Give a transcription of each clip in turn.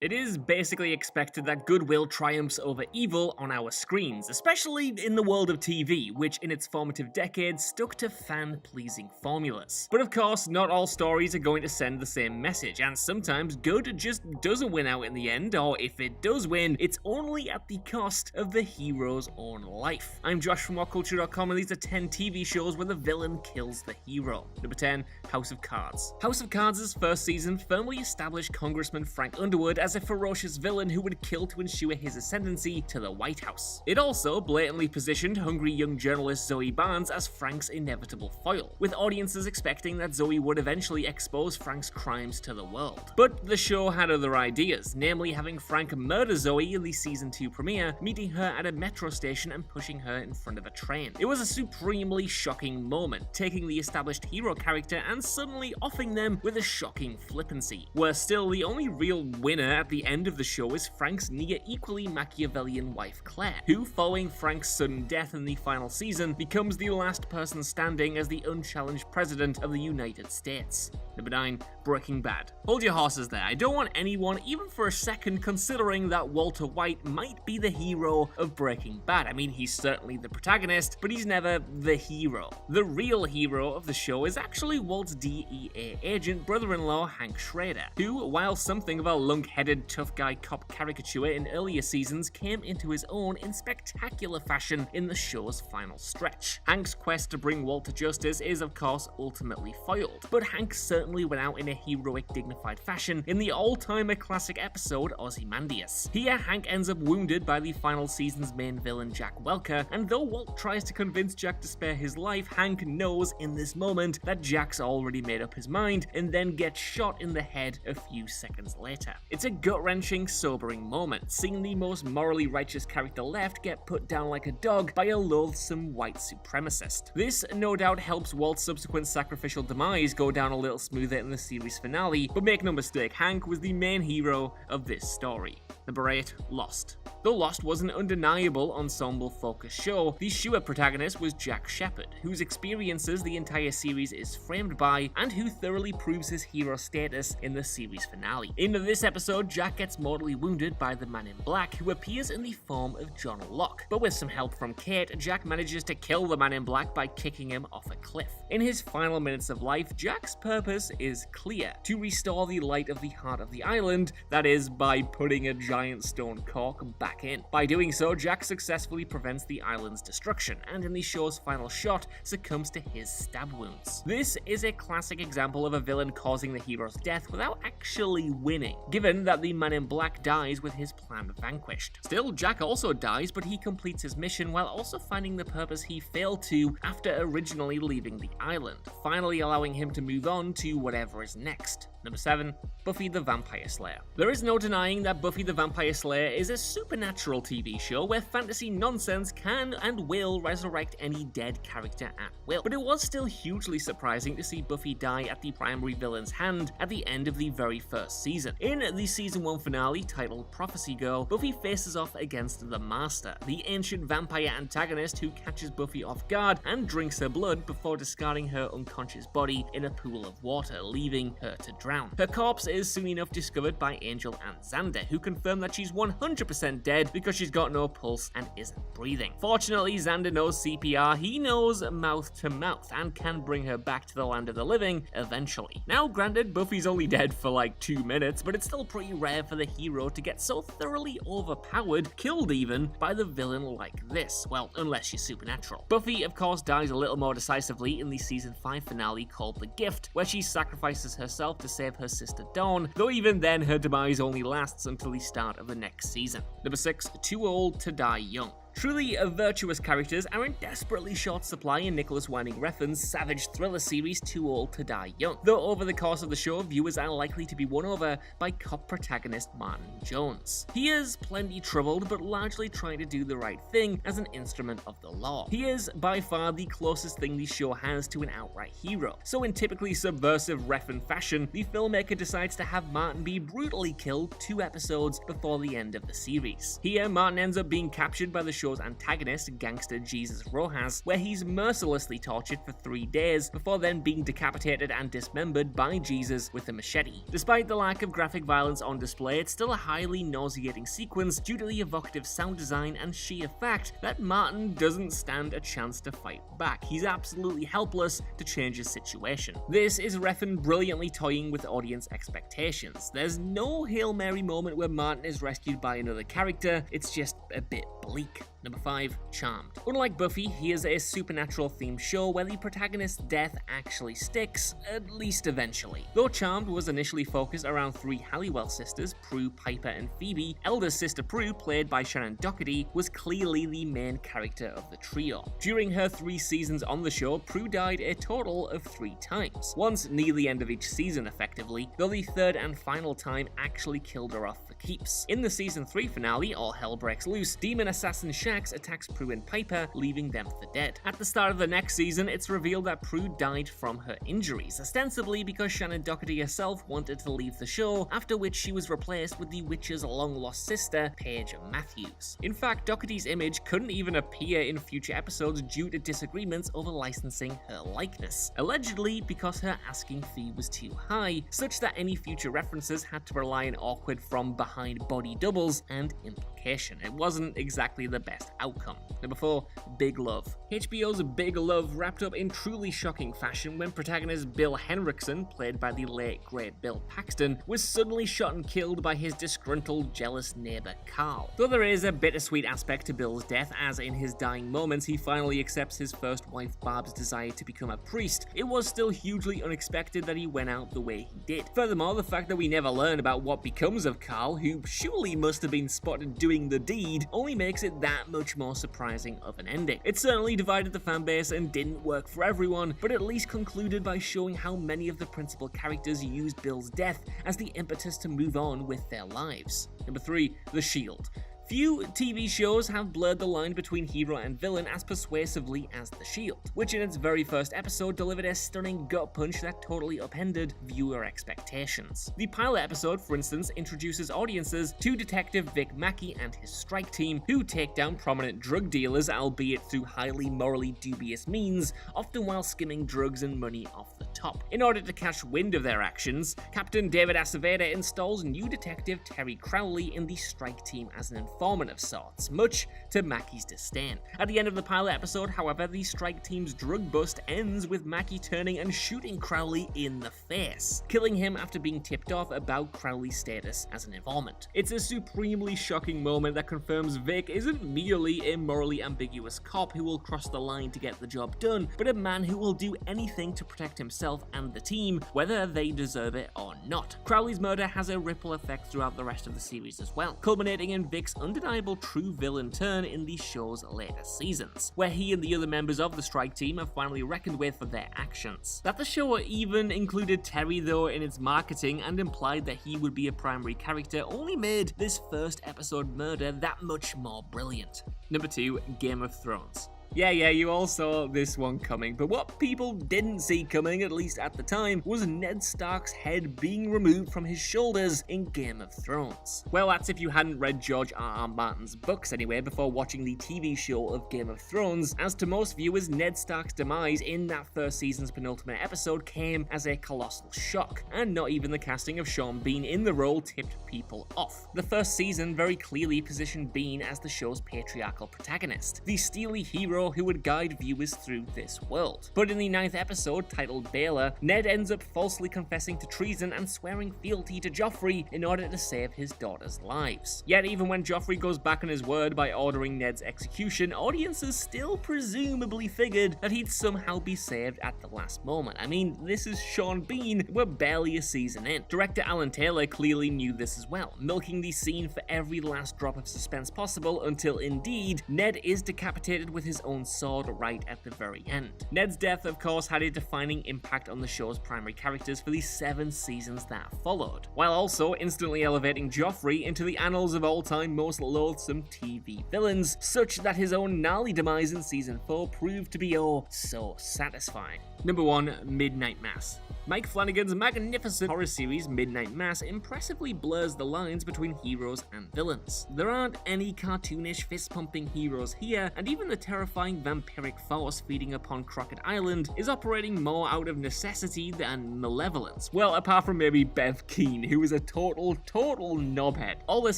It is basically expected that goodwill triumphs over evil on our screens, especially in the world of TV, which in its formative decades stuck to fan-pleasing formulas. But of course, not all stories are going to send the same message, and sometimes good just doesn't win out in the end, or if it does win, it's only at the cost of the hero's own life. I'm Josh from Whatculture.com, and these are 10 TV shows where the villain kills the hero. Number 10, House of Cards. House of Cards' first season firmly established Congressman Frank Underwood as a ferocious villain who would kill to ensure his ascendancy to the White House. It also blatantly positioned hungry young journalist Zoe Barnes as Frank's inevitable foil, with audiences expecting that Zoe would eventually expose Frank's crimes to the world. But the show had other ideas, namely having Frank murder Zoe in the season 2 premiere, meeting her at a metro station and pushing her in front of a train. It was a supremely shocking moment, taking the established hero character and suddenly offing them with a shocking flippancy. Where still, the only real winner at the end of the show is Frank's near equally Machiavellian wife Claire, who, following Frank's sudden death in the final season, becomes the last person standing as the unchallenged president of the United States. Number 9, Breaking Bad. Hold your horses there. I don't want anyone, even for a second, considering that Walter White might be the hero of Breaking Bad. I mean, he's certainly the protagonist, but he's never the hero. The real hero of the show is actually Walt's DEA agent brother-in-law Hank Schrader, who, while something of a lunk-headed tough guy cop caricature in earlier seasons, came into his own in spectacular fashion in the show's final stretch. Hank's quest to bring Walt to justice is, of course, ultimately foiled, but Hank certainly went out in a heroic, dignified fashion in the all-timer classic episode Ozymandias. Here, Hank ends up wounded by the final season's main villain Jack Welker, and though Walt tries to convince Jack to spare his life, Hank knows in this moment that Jack's already made up his mind and then gets shot in the head a few seconds later. It's a gut-wrenching, sobering moment, seeing the most morally righteous character left get put down like a dog by a loathsome white supremacist. This no doubt helps Walt's subsequent sacrificial demise go down a little smoother in the series finale, but make no mistake, Hank was the main hero of this story. Number 8, Lost. Though Lost was an undeniable ensemble-focused show, the Stewart protagonist was Jack Shephard, whose experiences the entire series is framed by, and who thoroughly proves his hero status in the series finale. In this episode, Jack gets mortally wounded by the Man in Black, who appears in the form of John Locke, but with some help from Kate, Jack manages to kill the Man in Black by kicking him off a cliff. In his final minutes of life, Jack's purpose is clear: to restore the light of the heart of the island, that is, by putting a giant stone cork back in. By doing so, Jack successfully prevents the island's destruction, and in the show's final shot, succumbs to his stab wounds. This is a classic example of a villain causing the hero's death without actually winning, given that the Man in Black dies with his plan vanquished. Still, Jack also dies, but he completes his mission while also finding the purpose he failed to after originally leaving the island, finally allowing him to move on to whatever is next. Number 7, Buffy the Vampire Slayer. There is no denying that Buffy the Vampire Slayer is a supernatural TV show where fantasy nonsense can and will resurrect any dead character at will. But it was still hugely surprising to see Buffy die at the primary villain's hand at the end of the very first season. In the season 1 finale titled Prophecy Girl, Buffy faces off against the Master, the ancient vampire antagonist who catches Buffy off guard and drinks her blood before discarding her unconscious body in a pool of water, leaving her to drown. Her corpse is soon enough discovered by Angel and Xander, who confirm that she's 100% dead because she's got no pulse and isn't breathing. Fortunately, Xander knows CPR, he knows mouth to mouth, and can bring her back to the land of the living eventually. Now granted, Buffy's only dead for like 2 minutes, but it's still pretty rare for the hero to get so thoroughly overpowered, killed even, by the villain like this. Well, unless she's supernatural. Buffy, of course, dies a little more decisively in the season 5 finale called The Gift, where she sacrifices herself to save her sister Dawn, though even then her demise only lasts until the start of the next season. Number 6, Too Old to Die Young. Truly virtuous characters are in desperately short supply in Nicholas Winding Refn's savage thriller series Too Old to Die Young, though over the course of the show, viewers are likely to be won over by cop protagonist Martin Jones. He is plenty troubled, but largely trying to do the right thing as an instrument of the law. He is by far the closest thing the show has to an outright hero, so in typically subversive Refn fashion, the filmmaker decides to have Martin be brutally killed 2 episodes before the end of the series. Here, Martin ends up being captured by the show's antagonist, gangster Jesus Rojas, where he's mercilessly tortured for 3 days before then being decapitated and dismembered by Jesus with a machete. Despite the lack of graphic violence on display, it's still a highly nauseating sequence due to the evocative sound design and sheer fact that Martin doesn't stand a chance to fight back. He's absolutely helpless to change his situation. This is Refn brilliantly toying with audience expectations. There's no Hail Mary moment where Martin is rescued by another character, it's just a bit bleak. Number 5, Charmed. Unlike Buffy, here's a supernatural-themed show where the protagonist's death actually sticks, at least eventually. Though Charmed was initially focused around 3 Halliwell sisters, Prue, Piper, and Phoebe, elder sister Prue, played by Shannon Doherty, was clearly the main character of the trio. During her 3 seasons on the show, Prue died a total of 3 times. Once near the end of each season, effectively, though the 3rd and final time actually killed her off for keeps. In the season 3 finale, All Hell Breaks Loose, demon assassin Shax attacks Prue and Piper, leaving them for dead. At the start of the next season, it's revealed that Prue died from her injuries, ostensibly because Shannon Doherty herself wanted to leave the show, after which she was replaced with the witch's long-lost sister, Paige Matthews. In fact, Doherty's image couldn't even appear in future episodes due to disagreements over licensing her likeness, allegedly because her asking fee was too high, such that any future references had to rely on awkward from-behind body doubles and implication. It wasn't exactly the best outcome. Number 4, Big Love. HBO's Big Love wrapped up in truly shocking fashion when protagonist Bill Henriksen, played by the late great Bill Paxton, was suddenly shot and killed by his disgruntled, jealous neighbor Carl. Though there is a bittersweet aspect to Bill's death, as in his dying moments he finally accepts his first wife Barb's desire to become a priest, it was still hugely unexpected that he went out the way he did. Furthermore, the fact that we never learn about what becomes of Carl, who surely must have been spotted doing the deed, only makes it that much more surprising of an ending. It certainly divided the fanbase and didn't work for everyone, but at least concluded by showing how many of the principal characters used Bill's death as the impetus to move on with their lives. Number 3, The Shield. Few TV shows have blurred the line between hero and villain as persuasively as The Shield, which in its very first episode delivered a stunning gut punch that totally upended viewer expectations. The pilot episode, for instance, introduces audiences to Detective Vic Mackey and his strike team, who take down prominent drug dealers, albeit through highly morally dubious means, often while skimming drugs and money off the top. In order to catch wind of their actions, Captain David Aceveda installs new detective Terry Crowley in the strike team as an informant of sorts, much to Mackey's disdain. At the end of the pilot episode, however, the strike team's drug bust ends with Mackey turning and shooting Crowley in the face, killing him after being tipped off about Crowley's status as an informant. It's a supremely shocking moment that confirms Vic isn't merely a morally ambiguous cop who will cross the line to get the job done, but a man who will do anything to protect himself and the team, whether they deserve it or not. Crowley's murder has a ripple effect throughout the rest of the series as well, culminating in Vic's undeniable true villain turn in the show's later seasons, where he and the other members of the strike team are finally reckoned with for their actions. That the show even included Terry though in its marketing and implied that he would be a primary character only made this first episode murder that much more brilliant. Number 2, Game of Thrones. Yeah, you all saw this one coming, but what people didn't see coming, at least at the time, was Ned Stark's head being removed from his shoulders in Game of Thrones. Well, that's if you hadn't read George R.R. Martin's books anyway before watching the TV show of Game of Thrones, as to most viewers, Ned Stark's demise in that first season's penultimate episode came as a colossal shock, and not even the casting of Sean Bean in the role tipped people off. The first season very clearly positioned Bean as the show's patriarchal protagonist, the steely hero who would guide viewers through this world. But in the 9th episode, titled Baelor, Ned ends up falsely confessing to treason and swearing fealty to Joffrey in order to save his daughters' lives. Yet even when Joffrey goes back on his word by ordering Ned's execution, audiences still presumably figured that he'd somehow be saved at the last moment. I mean, this is Sean Bean, we're barely a season in. Director Alan Taylor clearly knew this as well, milking the scene for every last drop of suspense possible until indeed, Ned is decapitated with his own sword right at the very end. Ned's death, of course, had a defining impact on the show's primary characters for the 7 seasons that followed, while also instantly elevating Joffrey into the annals of all-time most loathsome TV villains, such that his own gnarly demise in season 4 proved to be oh so satisfying. Number 1, Midnight Mass. Mike Flanagan's magnificent horror series Midnight Mass impressively blurs the lines between heroes and villains. There aren't any cartoonish fist-pumping heroes here, and even the terrifying vampiric force feeding upon Crockett Island is operating more out of necessity than malevolence. Well, apart from maybe Bev Keane, who is a total knobhead. All this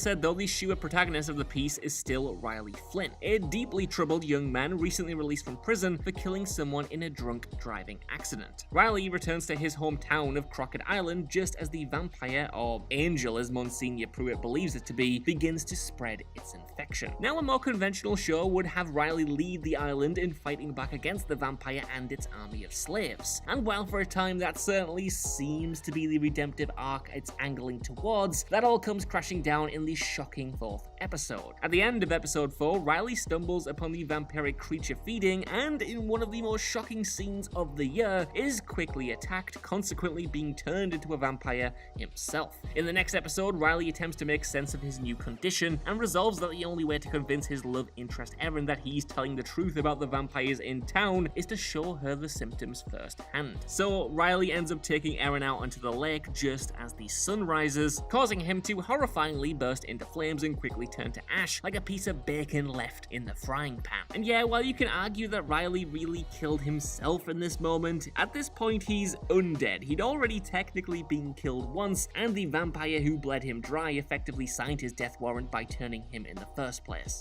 said though, the sure protagonist of the piece is still Riley Flynn, a deeply troubled young man recently released from prison for killing someone in a drunk driving accident. Riley returns to his hometown of Crockett Island just as the vampire, or angel as Monsignor Pruitt believes it to be, begins to spread its infection. Now, a more conventional show would have Riley lead the island in fighting back against the vampire and its army of slaves. And while for a time that certainly seems to be the redemptive arc it's angling towards, that all comes crashing down in the shocking 4th episode. At the end of episode 4, Riley stumbles upon the vampiric creature feeding, and in one of the most shocking scenes of the year, is quickly attacked, consequently being turned into a vampire himself. In the next episode, Riley attempts to make sense of his new condition and resolves that the only way to convince his love interest Erin that he's telling the truth about the vampires in town is to show her the symptoms firsthand. So Riley ends up taking Erin out onto the lake just as the sun rises, causing him to horrifyingly burst into flames and quickly turn to ash like a piece of bacon left in the frying pan. And yeah, while you can argue that Riley really killed himself in this moment, at this point he's undead. He'd already technically been killed once, and the vampire who bled him dry effectively signed his death warrant by turning him in the first place.